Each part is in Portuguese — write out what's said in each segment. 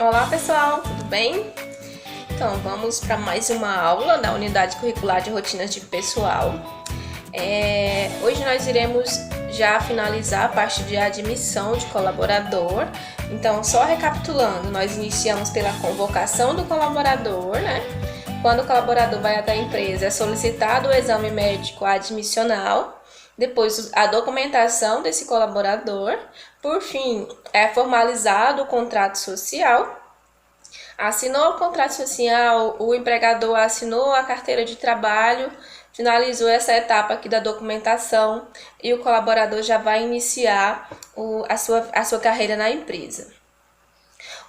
Olá pessoal, tudo bem? Então vamos para mais uma aula da Unidade Curricular de Rotinas de Pessoal. Hoje nós iremos já finalizar a parte de admissão de colaborador. Então, só recapitulando, nós iniciamos pela convocação do colaborador, né? Quando o colaborador vai até a empresa, é solicitado o exame médico admissional, depois a documentação desse colaborador, por fim, é formalizado o contrato social. Assinou o contrato social, o empregador assinou a carteira de trabalho, finalizou essa etapa aqui da documentação e o colaborador já vai iniciar a sua carreira na empresa.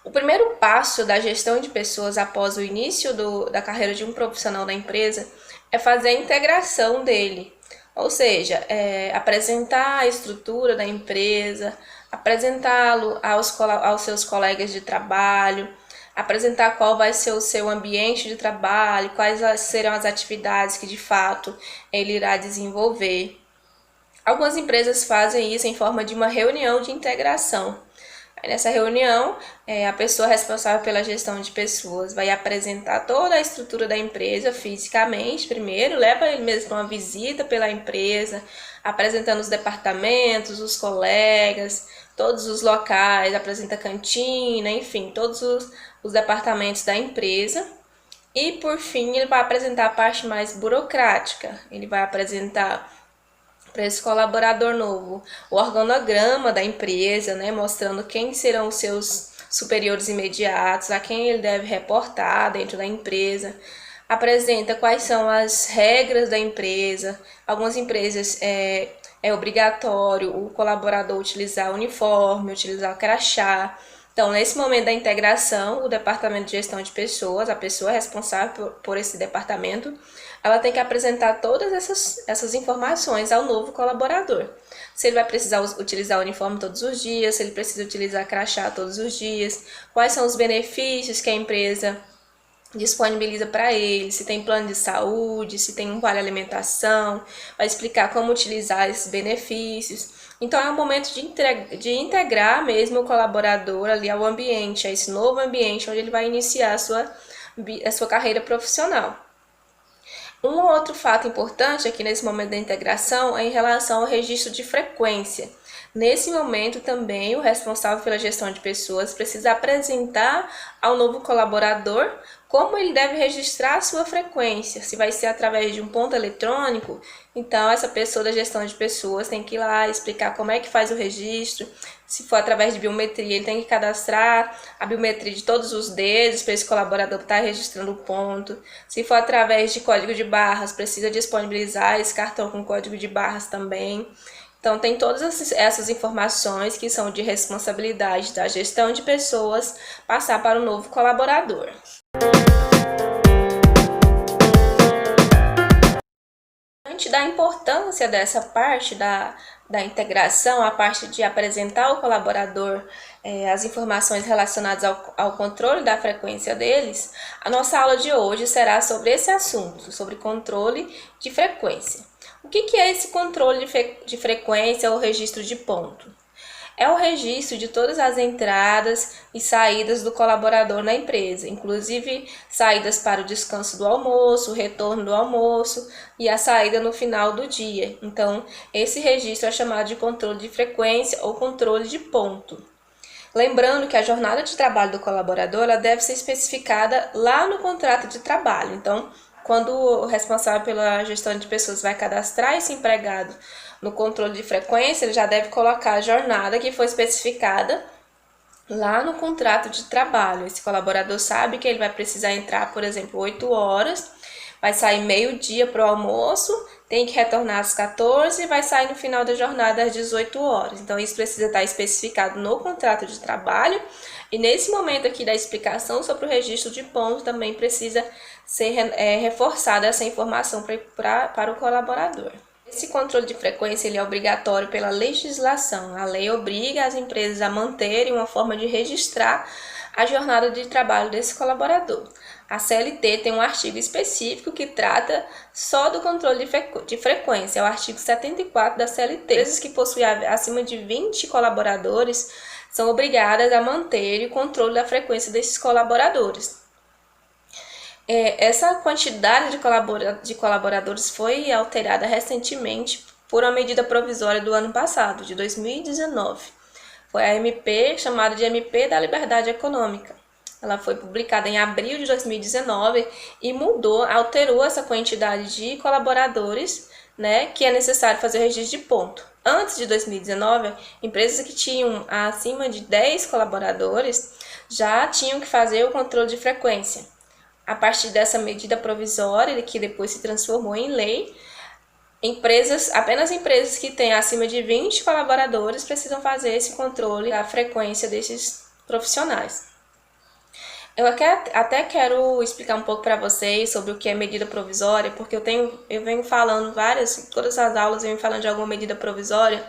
O primeiro passo da gestão de pessoas após o início da carreira de um profissional na empresa é fazer a integração dele, ou seja, apresentar a estrutura da empresa, apresentá-lo aos seus colegas de trabalho, apresentar qual vai ser o seu ambiente de trabalho, quais serão as atividades que de fato ele irá desenvolver. Algumas empresas fazem isso em forma de uma reunião de integração. Aí nessa reunião, a pessoa responsável pela gestão de pessoas vai apresentar toda a estrutura da empresa fisicamente primeiro, leva ele mesmo para uma visita pela empresa, apresentando os departamentos, os colegas, todos os locais, apresenta a cantina, enfim, todos os departamentos da empresa. E por fim, ele vai apresentar a parte mais burocrática, ele vai apresentar para esse colaborador novo o organograma da empresa, né, mostrando quem serão os seus superiores imediatos, a quem ele deve reportar dentro da empresa, apresenta quais são as regras da empresa. Algumas empresas é obrigatório o colaborador utilizar uniforme, utilizar crachá. Então, nesse momento da integração, o departamento de gestão de pessoas, a pessoa responsável por esse departamento, ela tem que apresentar todas essas informações ao novo colaborador. Se ele vai precisar utilizar o uniforme todos os dias, se ele precisa utilizar crachá todos os dias, quais são os benefícios que a empresa disponibiliza para ele, se tem plano de saúde, se tem um vale alimentação, vai explicar como utilizar esses benefícios. Então é um momento de integrar mesmo o colaborador ali ao ambiente, a esse novo ambiente onde ele vai iniciar a sua carreira profissional. Um outro fato importante aqui nesse momento da integração é em relação ao registro de frequência. Nesse momento também o responsável pela gestão de pessoas precisa apresentar ao novo colaborador como ele deve registrar a sua frequência. Se vai ser através de um ponto eletrônico, então essa pessoa da gestão de pessoas tem que ir lá explicar como é que faz o registro. Se for através de biometria, ele tem que cadastrar a biometria de todos os dedos para esse colaborador estar registrando o ponto. Se for através de código de barras, precisa disponibilizar esse cartão com código de barras também. Então, tem todas essas informações que são de responsabilidade da gestão de pessoas passar para o novo colaborador. Diante da importância dessa parte da integração, a parte de apresentar ao colaborador as informações relacionadas ao controle da frequência deles, a nossa aula de hoje será sobre esse assunto, sobre controle de frequência. O que é esse controle de frequência ou registro de ponto? É o registro de todas as entradas e saídas do colaborador na empresa, inclusive saídas para o descanso do almoço, o retorno do almoço e a saída no final do dia. Então, esse registro é chamado de controle de frequência ou controle de ponto. Lembrando que a jornada de trabalho do colaborador ela deve ser especificada lá no contrato de trabalho. Então, quando o responsável pela gestão de pessoas vai cadastrar esse empregado no controle de frequência, ele já deve colocar a jornada que foi especificada lá no contrato de trabalho. Esse colaborador sabe que ele vai precisar entrar, por exemplo, 8 horas, vai sair meio-dia para o almoço, tem que retornar às 14 e vai sair no final da jornada às 18 horas. Então, isso precisa estar especificado no contrato de trabalho. E nesse momento aqui da explicação sobre o registro de ponto, também precisa ser reforçada essa informação para o colaborador. Esse controle de frequência ele é obrigatório pela legislação. A lei obriga as empresas a manterem uma forma de registrar a jornada de trabalho desse colaborador. A CLT tem um artigo específico que trata só do controle de frequência, é o artigo 74 da CLT. Empresas que possuem acima de 20 colaboradores são obrigadas a manter o controle da frequência desses colaboradores. Essa quantidade de colaboradores foi alterada recentemente por uma medida provisória do ano passado, de 2019. Foi a MP, chamada de MP da Liberdade Econômica. Ela foi publicada em abril de 2019 e alterou essa quantidade de colaboradores, né, que é necessário fazer o registro de ponto. Antes de 2019, empresas que tinham acima de 10 colaboradores já tinham que fazer o controle de frequência. A partir dessa medida provisória, que depois se transformou em lei, apenas empresas que têm acima de 20 colaboradores precisam fazer esse controle da frequência desses profissionais. Eu até quero explicar um pouco para vocês sobre o que é medida provisória, porque eu venho falando todas as aulas eu venho falando de alguma medida provisória,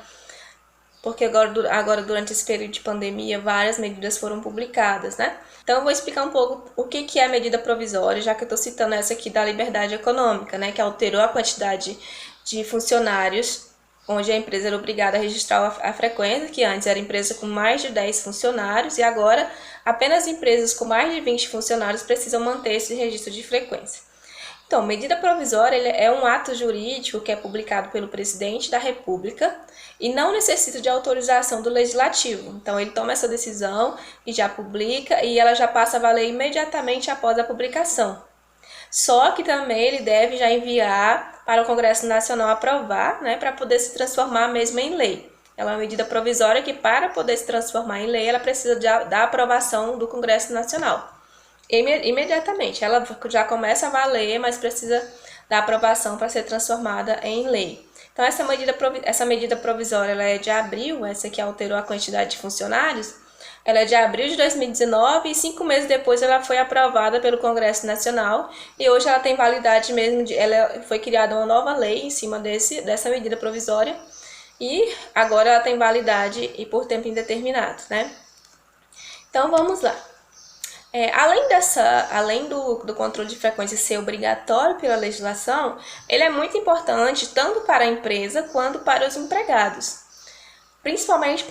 porque agora durante esse período de pandemia, várias medidas foram publicadas, né? Então eu vou explicar um pouco o que é a medida provisória, já que eu estou citando essa aqui da Liberdade Econômica, né? Que alterou a quantidade de funcionários, onde a empresa era obrigada a registrar a frequência, que antes era empresa com mais de 10 funcionários, e agora apenas empresas com mais de 20 funcionários precisam manter esse registro de frequência. Então, medida provisória é um ato jurídico que é publicado pelo presidente da República e não necessita de autorização do legislativo. Então, ele toma essa decisão e já publica, e ela já passa a valer imediatamente após a publicação. Só que também ele deve já enviar para o Congresso Nacional aprovar, né, para poder se transformar mesmo em lei. Ela é uma medida provisória que, para poder se transformar em lei, ela precisa da aprovação do Congresso Nacional. Imediatamente, ela já começa a valer, mas precisa da aprovação para ser transformada em lei. Então, essa medida provisória ela é de abril, essa que alterou a quantidade de funcionários, ela é de abril de 2019 e 5 meses depois ela foi aprovada pelo Congresso Nacional e hoje ela tem validade mesmo, foi criada uma nova lei em cima dessa medida provisória e agora ela tem validade e por tempo indeterminado, né? Então, vamos lá. Além do controle de frequência ser obrigatório pela legislação, ele é muito importante tanto para a empresa quanto para os empregados. Principalmente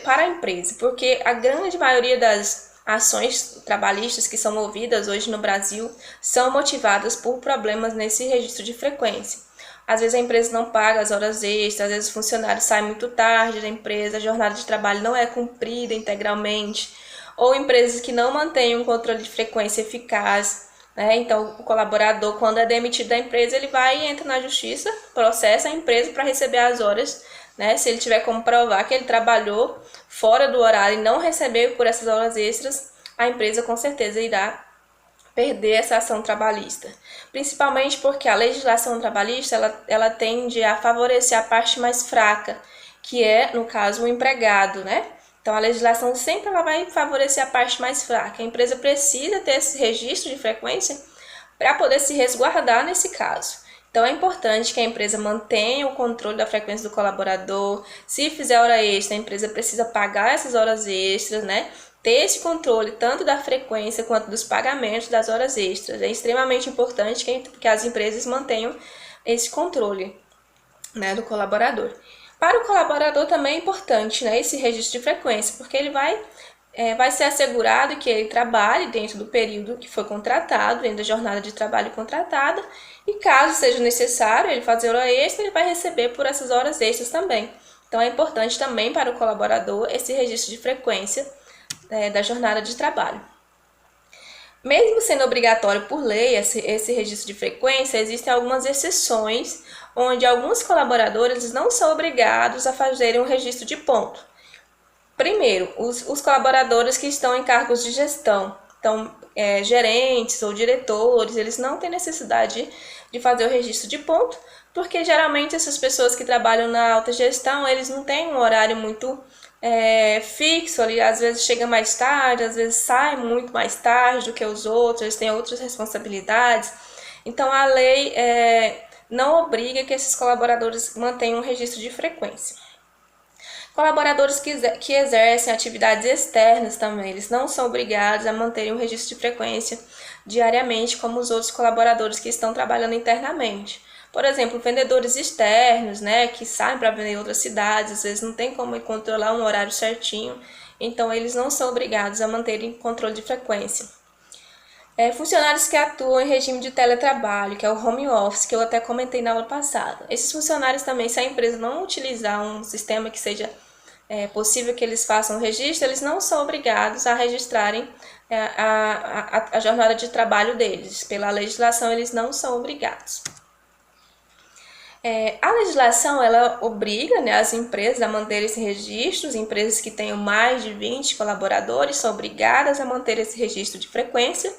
para a empresa, porque a grande maioria das ações trabalhistas que são movidas hoje no Brasil são motivadas por problemas nesse registro de frequência. Às vezes a empresa não paga as horas extras, às vezes o funcionário sai muito tarde da empresa, a jornada de trabalho não é cumprida integralmente, ou empresas que não mantêm um controle de frequência eficaz, né? Então, o colaborador, quando é demitido da empresa, ele vai e entra na justiça, processa a empresa para receber as horas, né? Se ele tiver como provar que ele trabalhou fora do horário e não recebeu por essas horas extras, a empresa com certeza irá perder essa ação trabalhista. Principalmente porque a legislação trabalhista ela tende a favorecer a parte mais fraca, que é, no caso, o empregado, né? Então, a legislação sempre ela vai favorecer a parte mais fraca. A empresa precisa ter esse registro de frequência para poder se resguardar nesse caso. Então, é importante que a empresa mantenha o controle da frequência do colaborador. Se fizer hora extra, a empresa precisa pagar essas horas extras, né? Ter esse controle tanto da frequência quanto dos pagamentos das horas extras. É extremamente importante que as empresas mantenham esse controle, né, do colaborador. Para o colaborador também é importante, né, esse registro de frequência, porque ele vai ser assegurado que ele trabalhe dentro do período que foi contratado, dentro da jornada de trabalho contratada, e caso seja necessário ele fazer hora extra, ele vai receber por essas horas extras também. Então é importante também para o colaborador esse registro de frequência da jornada de trabalho. Mesmo sendo obrigatório por lei esse registro de frequência, existem algumas exceções onde alguns colaboradores não são obrigados a fazerem um registro de ponto. Primeiro, os colaboradores que estão em cargos de gestão, então gerentes ou diretores, eles não têm necessidade de fazer o registro de ponto, porque geralmente essas pessoas que trabalham na alta gestão, eles não têm um horário muito fixo ali, às vezes chega mais tarde, às vezes sai muito mais tarde do que os outros, eles têm outras responsabilidades. Então a lei não obriga que esses colaboradores mantenham um registro de frequência. Colaboradores que exercem atividades externas também, eles não são obrigados a manterem um registro de frequência diariamente, como os outros colaboradores que estão trabalhando internamente. Por exemplo, vendedores externos, né, que saem para vender em outras cidades, às vezes não tem como controlar um horário certinho, então eles não são obrigados a manterem controle de frequência. Funcionários que atuam em regime de teletrabalho, que é o home office, que eu até comentei na aula passada. Esses funcionários também, se a empresa não utilizar um sistema que seja possível que eles façam o registro, eles não são obrigados a registrarem a jornada de trabalho deles. Pela legislação, eles não são obrigados. A legislação, ela obriga, né, as empresas a manter esse registro. As empresas que tenham mais de 20 colaboradores são obrigadas a manter esse registro de frequência.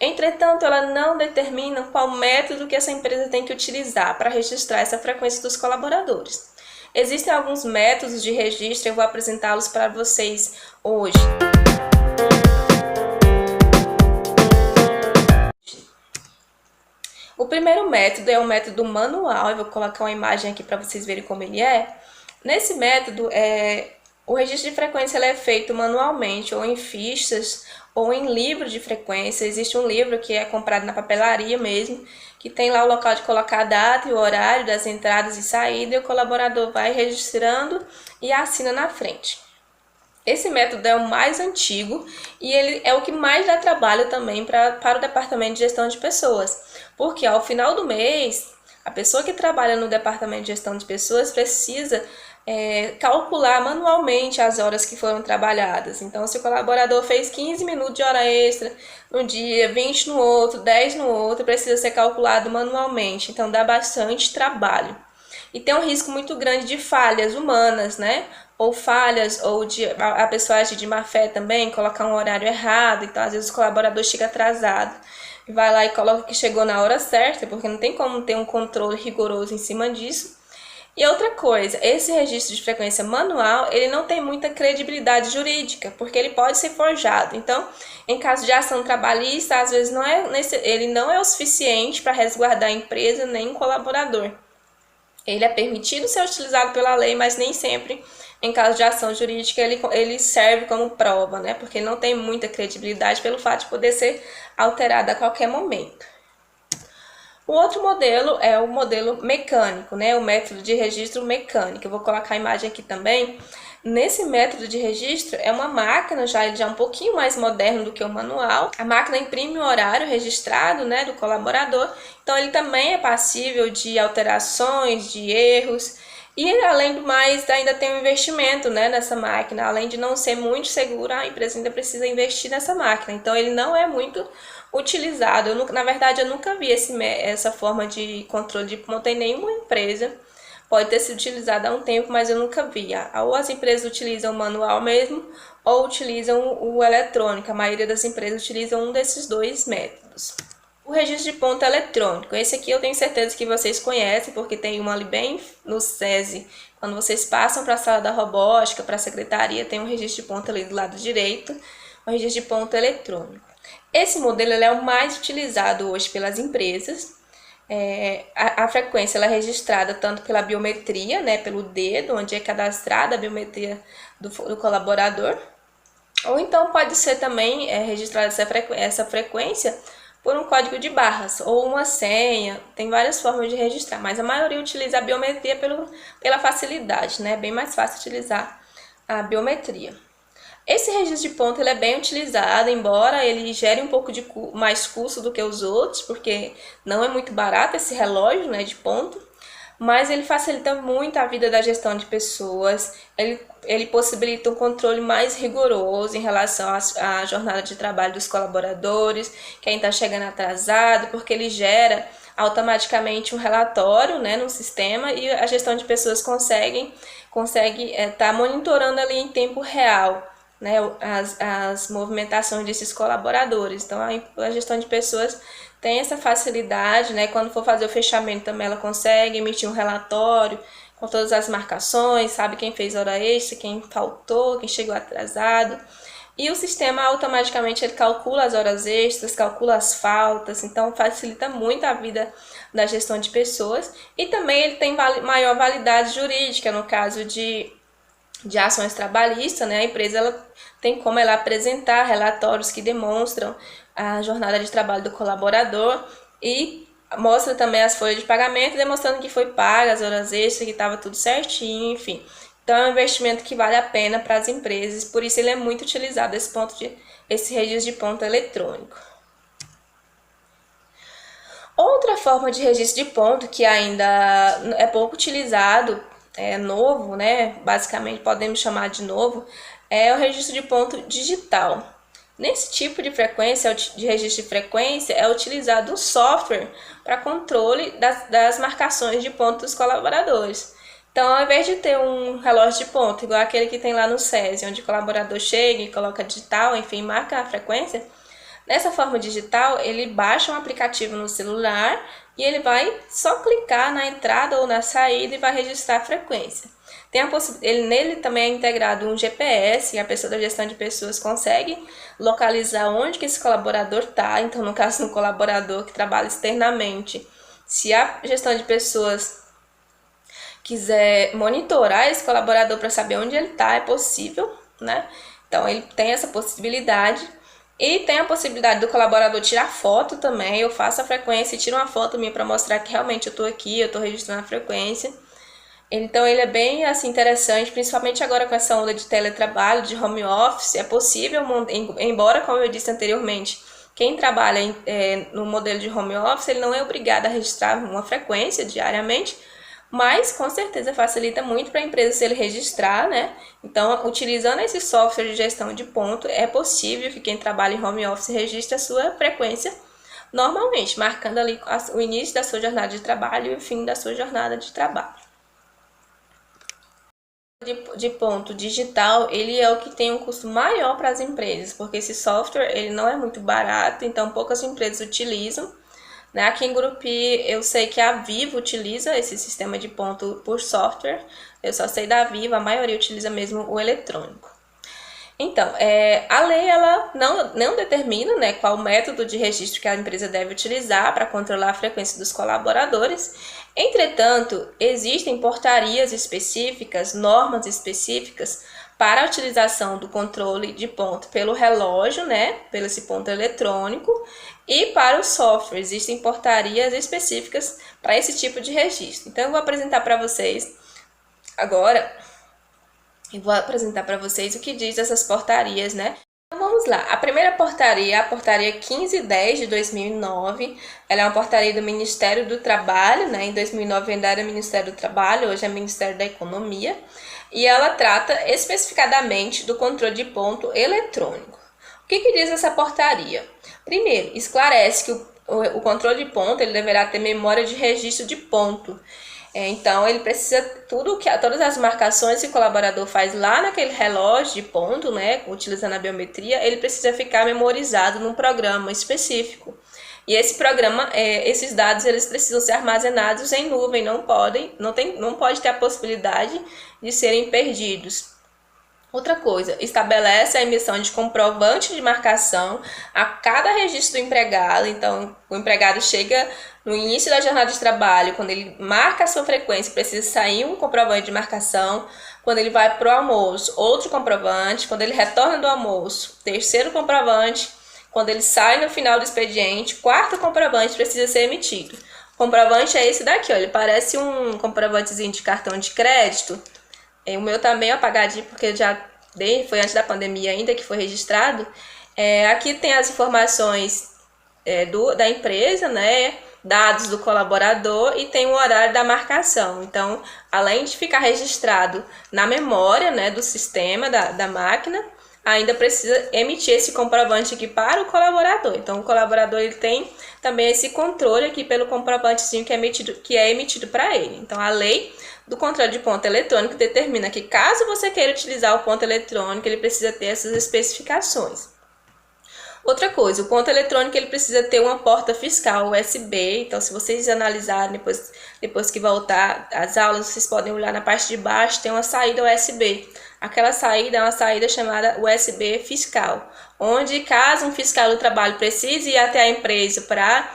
Entretanto, ela não determina qual método que essa empresa tem que utilizar para registrar essa frequência dos colaboradores. Existem alguns métodos de registro, eu vou apresentá-los para vocês hoje. O primeiro método é o método manual, eu vou colocar uma imagem aqui para vocês verem como ele é. Nesse método, o registro de frequência é feito manualmente, ou em fichas, ou em livro de frequência. Existe um livro que é comprado na papelaria mesmo, que tem lá o local de colocar a data e o horário das entradas e saídas, e o colaborador vai registrando e assina na frente. Esse método é o mais antigo e ele é o que mais dá trabalho também para o departamento de gestão de pessoas, porque ao final do mês, a pessoa que trabalha no departamento de gestão de pessoas precisa calcular manualmente as horas que foram trabalhadas. Então, se o colaborador fez 15 minutos de hora extra no dia, 20 no outro, 10 no outro, precisa ser calculado manualmente. Então, dá bastante trabalho. E tem um risco muito grande de falhas humanas, né? Ou falhas, ou de a pessoa agir de má fé também, colocar um horário errado. Então, às vezes, o colaborador chega atrasado. Vai lá e coloca que chegou na hora certa, porque não tem como ter um controle rigoroso em cima disso. E outra coisa, esse registro de frequência manual, ele não tem muita credibilidade jurídica, porque ele pode ser forjado. Então, em caso de ação trabalhista, às vezes ele não é o suficiente para resguardar a empresa nem o colaborador. Ele é permitido ser utilizado pela lei, mas nem sempre, em caso de ação jurídica, ele serve como prova, né? Porque não tem muita credibilidade pelo fato de poder ser alterado a qualquer momento. O outro modelo é o modelo mecânico, né? O método de registro mecânico. Eu vou colocar a imagem aqui também. Nesse método de registro é uma máquina, ele já é um pouquinho mais moderno do que o manual. A máquina imprime o horário registrado, né, do colaborador. Então ele também é passível de alterações, de erros. E além do mais, ainda tem um investimento, né, nessa máquina. Além de não ser muito segura, a empresa ainda precisa investir nessa máquina. Então ele não é muito utilizado. Na verdade, eu nunca vi essa forma de controle de ponto em nenhuma empresa. Pode ter sido utilizada há um tempo, mas eu nunca vi. Ou as empresas utilizam o manual mesmo, ou utilizam o eletrônico. A maioria das empresas utilizam um desses dois métodos. O registro de ponto eletrônico. Esse aqui eu tenho certeza que vocês conhecem, porque tem uma ali bem no SESI. Quando vocês passam para a sala da robótica, para a secretaria, tem um registro de ponto ali do lado direito, um registro de ponto eletrônico. Esse modelo é o mais utilizado hoje pelas empresas. A frequência ela é registrada tanto pela biometria, né, pelo dedo, onde é cadastrada a biometria do colaborador, ou então pode ser também registrada essa frequência por um código de barras ou uma senha. Tem várias formas de registrar, mas a maioria utiliza a biometria pela facilidade, né? É bem mais fácil utilizar a biometria. Esse registro de ponto ele é bem utilizado, embora ele gere um pouco de mais custo do que os outros, porque não é muito barato esse relógio, né, de ponto, mas ele facilita muito a vida da gestão de pessoas, ele possibilita um controle mais rigoroso em relação à jornada de trabalho dos colaboradores, quem está chegando atrasado, porque ele gera automaticamente um relatório, né, no sistema, e a gestão de pessoas consegue estar monitorando ali em tempo real, né, as movimentações desses colaboradores. Então, a gestão de pessoas tem essa facilidade, né? Quando for fazer o fechamento também ela consegue emitir um relatório com todas as marcações, sabe quem fez hora extra, quem faltou, quem chegou atrasado. E o sistema automaticamente ele calcula as horas extras, calcula as faltas, então facilita muito a vida da gestão de pessoas. E também ele tem maior validade jurídica no caso de de ações trabalhistas, né? A empresa ela tem como ela apresentar relatórios que demonstram a jornada de trabalho do colaborador e mostra também as folhas de pagamento, demonstrando que foi paga, as horas extras, que estava tudo certinho, enfim. Então é um investimento que vale a pena para as empresas, por isso ele é muito utilizado, esse registro de ponto eletrônico. Outra forma de registro de ponto que ainda é pouco utilizado, é novo, né? Basicamente podemos chamar de novo, é o registro de ponto digital. Nesse tipo de frequência, de registro de frequência, é utilizado um software para controle das marcações de ponto dos colaboradores. Então, ao invés de ter um relógio de ponto, igual aquele que tem lá no SESI, onde o colaborador chega e coloca digital, enfim, marca a frequência, nessa forma digital, ele baixa um aplicativo no celular e ele vai só clicar na entrada ou na saída e vai registrar a frequência. Nele também é integrado um GPS, e a pessoa da gestão de pessoas consegue localizar onde que esse colaborador está. Então, no caso do colaborador que trabalha externamente, se a gestão de pessoas quiser monitorar esse colaborador para saber onde ele está, é possível, né? Então, ele tem essa possibilidade. E tem a possibilidade do colaborador tirar foto também. Eu faço a frequência e tiro uma foto minha para mostrar que realmente eu estou aqui, eu estou registrando a frequência. Então, ele é bem assim, interessante, principalmente agora com essa onda de teletrabalho, de home office. É possível, embora, como eu disse anteriormente, quem trabalha no modelo de home office, ele não é obrigado a registrar uma frequência diariamente, mas com certeza facilita muito para a empresa se ele registrar, né? Então, utilizando esse software de gestão de ponto, é possível que quem trabalha em home office registre a sua frequência normalmente, marcando ali o início da sua jornada de trabalho e o fim da sua jornada de trabalho. De ponto digital, ele é o que tem um custo maior para as empresas, porque esse software ele não é muito barato, então poucas empresas utilizam. Né? Aqui em Gurupi, eu sei que a Vivo utiliza esse sistema de ponto por software, eu só sei da Vivo, a maioria utiliza mesmo o eletrônico. Então, a lei ela não determina, né, qual método de registro que a empresa deve utilizar para controlar a frequência dos colaboradores. Entretanto, existem portarias específicas, normas específicas para a utilização do controle de ponto pelo relógio, né, pelo esse ponto eletrônico, e para o software. Existem portarias específicas para esse tipo de registro. Então, eu vou apresentar para vocês agora. E vou apresentar para vocês o que diz essas portarias, né? Então vamos lá. A primeira portaria, a portaria 1510 de 2009, ela é uma portaria do Ministério do Trabalho, né? Em 2009 ainda era Ministério do Trabalho, hoje é Ministério da Economia, e ela trata especificadamente do controle de ponto eletrônico. O que diz essa portaria? Primeiro, esclarece que o controle de ponto ele deverá ter memória de registro de ponto. Então, ele precisa, todas as marcações que o colaborador faz lá naquele relógio de ponto, né, utilizando a biometria, ele precisa ficar memorizado num programa específico. E esse programa, esses dados, eles precisam ser armazenados em nuvem, não pode ter a possibilidade de serem perdidos. Outra coisa, estabelece a emissão de comprovante de marcação a cada registro do empregado. Então, o empregado chega no início da jornada de trabalho, quando ele marca a sua frequência, precisa sair um comprovante de marcação. Quando ele vai para o almoço, outro comprovante. Quando ele retorna do almoço, terceiro comprovante. Quando ele sai no final do expediente, quarto comprovante precisa ser emitido. O comprovante é esse daqui, ó, ele parece um comprovantezinho de cartão de crédito. O meu tá meio apagadinho porque foi antes da pandemia ainda que foi registrado. Aqui tem as informações da empresa, né? Dados do colaborador e tem o horário da marcação. Então, além de ficar registrado na memória, né, do sistema, da máquina, ainda precisa emitir esse comprovante aqui para o colaborador. Então, o colaborador ele tem também esse controle aqui pelo comprovantezinho que é emitido para ele. Então, a lei do controle de ponto eletrônico determina que caso você queira utilizar o ponto eletrônico, ele precisa ter essas especificações. Outra coisa, o ponto eletrônico ele precisa ter uma porta fiscal USB, então se vocês analisarem depois que voltar às aulas, vocês podem olhar na parte de baixo, tem uma saída USB. Aquela saída é uma saída chamada USB fiscal, onde caso um fiscal do trabalho precise ir até a empresa para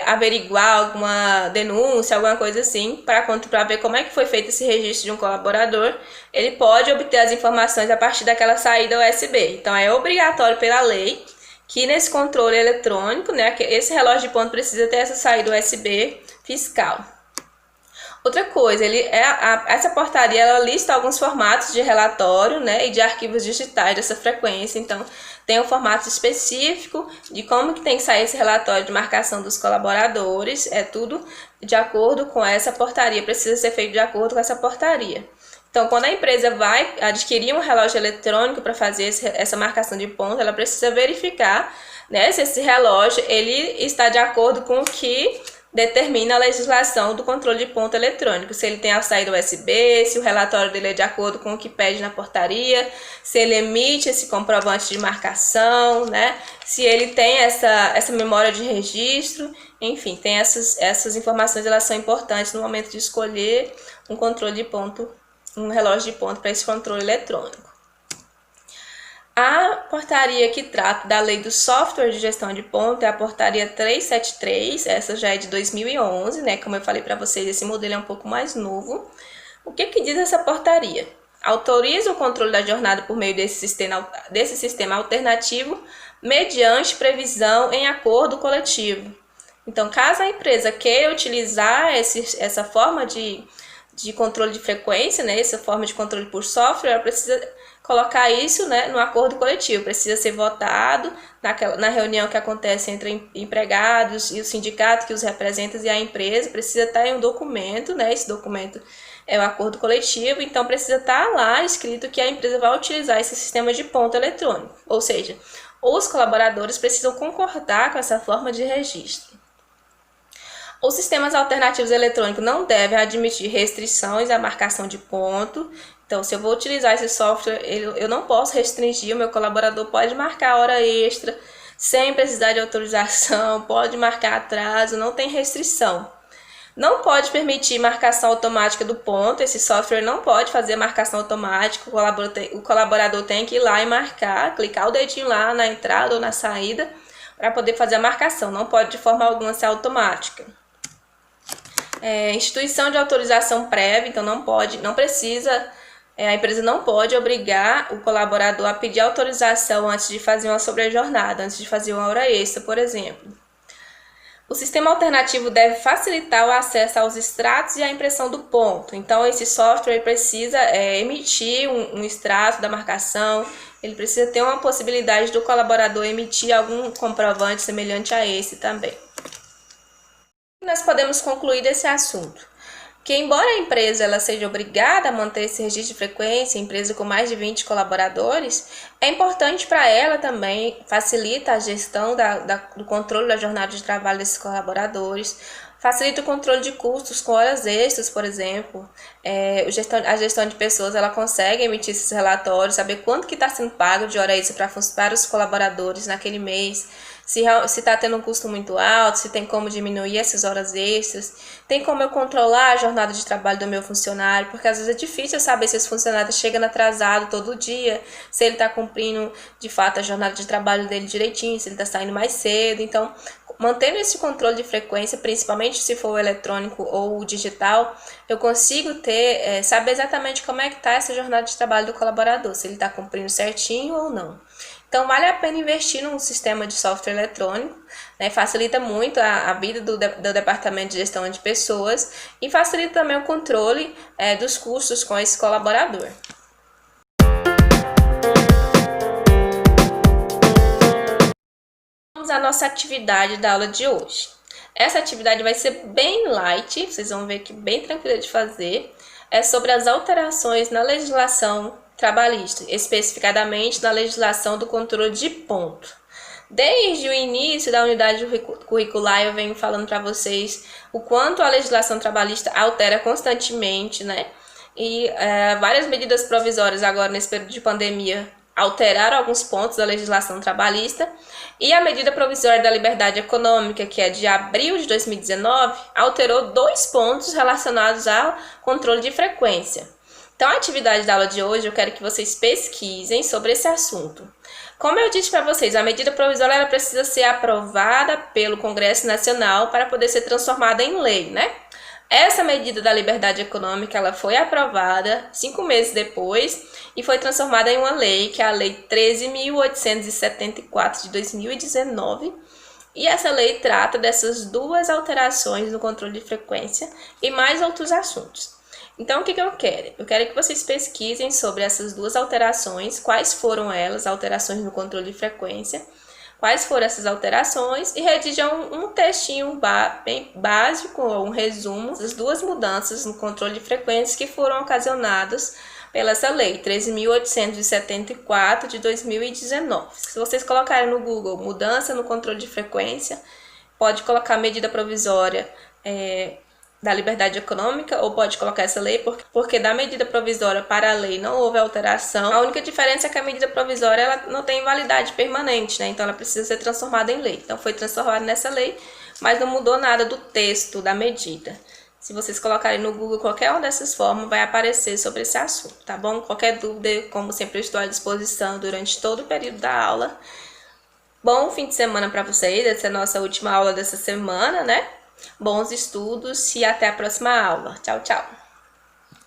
averiguar alguma denúncia, alguma coisa assim, para ver como é que foi feito esse registro de um colaborador, ele pode obter as informações a partir daquela saída USB. Então, é obrigatório pela lei que nesse controle eletrônico, né, esse relógio de ponto precisa ter essa saída USB fiscal. Outra coisa, essa portaria ela lista alguns formatos de relatório, né, e de arquivos digitais dessa frequência. Então, tem um formato específico de como que tem que sair esse relatório de marcação dos colaboradores. É tudo de acordo com essa portaria, precisa ser feito de acordo com essa portaria. Então, quando a empresa vai adquirir um relógio eletrônico para fazer essa marcação de ponto, ela precisa verificar, né, se esse relógio ele está de acordo com o que determina a legislação do controle de ponto eletrônico, se ele tem a saída USB, se o relatório dele é de acordo com o que pede na portaria, se ele emite esse comprovante de marcação, né? Se ele tem essa memória de registro, enfim, tem essas informações, elas são importantes no momento de escolher um controle de ponto, um relógio de ponto para esse controle eletrônico. A portaria que trata da lei do software de gestão de ponto é a portaria 373, essa já é de 2011, né? Como eu falei para vocês, esse modelo é um pouco mais novo. O que diz essa portaria? Autoriza o controle da jornada por meio desse sistema alternativo mediante previsão em acordo coletivo. Então, caso a empresa queira utilizar essa forma de controle de frequência, né? Essa forma de controle por software, ela precisa colocar isso, né, no acordo coletivo, precisa ser votado na reunião que acontece entre empregados e o sindicato que os representa e a empresa, precisa estar em um documento, né, esse documento é o acordo coletivo, então precisa estar lá escrito que a empresa vai utilizar esse sistema de ponto eletrônico, ou seja, os colaboradores precisam concordar com essa forma de registro. Os sistemas alternativos eletrônicos não devem admitir restrições à marcação de ponto. Então, se eu vou utilizar esse software, eu não posso restringir, o meu colaborador pode marcar hora extra, sem precisar de autorização, pode marcar atraso, não tem restrição. Não pode permitir marcação automática do ponto, esse software não pode fazer marcação automática, o colaborador tem que ir lá e marcar, clicar o dedinho lá na entrada ou na saída, para poder fazer a marcação, não pode de forma alguma ser automática. Instituição de autorização prévia, então a empresa não pode obrigar o colaborador a pedir autorização antes de fazer uma sobrejornada, antes de fazer uma hora extra, por exemplo. O sistema alternativo deve facilitar o acesso aos extratos e a impressão do ponto. Então, esse software precisa emitir um extrato da marcação, ele precisa ter uma possibilidade do colaborador emitir algum comprovante semelhante a esse também. Nós podemos concluir desse assunto que, embora a empresa ela seja obrigada a manter esse registro de frequência, empresa com mais de 20 colaboradores, é importante para ela também, facilita a gestão do controle da jornada de trabalho desses colaboradores, facilita o controle de custos com horas extras, por exemplo. A gestão de pessoas ela consegue emitir esses relatórios, saber quanto que está sendo pago de hora extra para os colaboradores naquele mês, se está tendo um custo muito alto, se tem como diminuir essas horas extras, tem como eu controlar a jornada de trabalho do meu funcionário, porque às vezes é difícil saber se esse funcionário está chegando atrasado todo dia, se ele está cumprindo de fato a jornada de trabalho dele direitinho, se ele está saindo mais cedo. Então, mantendo esse controle de frequência, principalmente se for o eletrônico ou o digital, eu consigo saber exatamente como é que está essa jornada de trabalho do colaborador, se ele está cumprindo certinho ou não. Então, vale a pena investir num sistema de software eletrônico, né? Facilita muito a vida do departamento de gestão de pessoas e facilita também o controle dos custos com esse colaborador. Vamos à nossa atividade da aula de hoje. Essa atividade vai ser bem light, vocês vão ver que bem tranquila de fazer. É sobre as alterações na legislação trabalhista, especificadamente na legislação do controle de ponto. Desde o início da unidade curricular eu venho falando para vocês o quanto a legislação trabalhista altera constantemente, né? E várias medidas provisórias agora nesse período de pandemia alteraram alguns pontos da legislação trabalhista, e a medida provisória da liberdade econômica, que é de abril de 2019, alterou 2 pontos relacionados ao controle de frequência. Então, a atividade da aula de hoje, eu quero que vocês pesquisem sobre esse assunto. Como eu disse para vocês, a medida provisória ela precisa ser aprovada pelo Congresso Nacional para poder ser transformada em lei, né? Essa medida da liberdade econômica ela foi aprovada 5 meses depois e foi transformada em uma lei, que é a Lei 13.874 de 2019. E essa lei trata dessas duas alterações no controle de frequência e mais outros assuntos. Então, o que eu quero? Eu quero que vocês pesquisem sobre essas duas alterações, quais foram elas, alterações no controle de frequência, quais foram essas alterações e redigam um textinho bem básico, um resumo das duas mudanças no controle de frequência que foram ocasionadas pela essa lei 13.874 de 2019. Se vocês colocarem no Google mudança no controle de frequência, pode colocar medida provisória da liberdade econômica ou pode colocar essa lei, porque da medida provisória para a lei não houve alteração. A única diferença é que a medida provisória ela não tem validade permanente, né? Então ela precisa ser transformada em lei. Então foi transformada nessa lei, mas não mudou nada do texto da medida. Se vocês colocarem no Google qualquer uma dessas formas, vai aparecer sobre esse assunto, tá bom? Qualquer dúvida, como sempre, eu estou à disposição durante todo o período da aula. Bom fim de semana para vocês, essa é a nossa última aula dessa semana, né? Bons estudos e até a próxima aula. Tchau, tchau!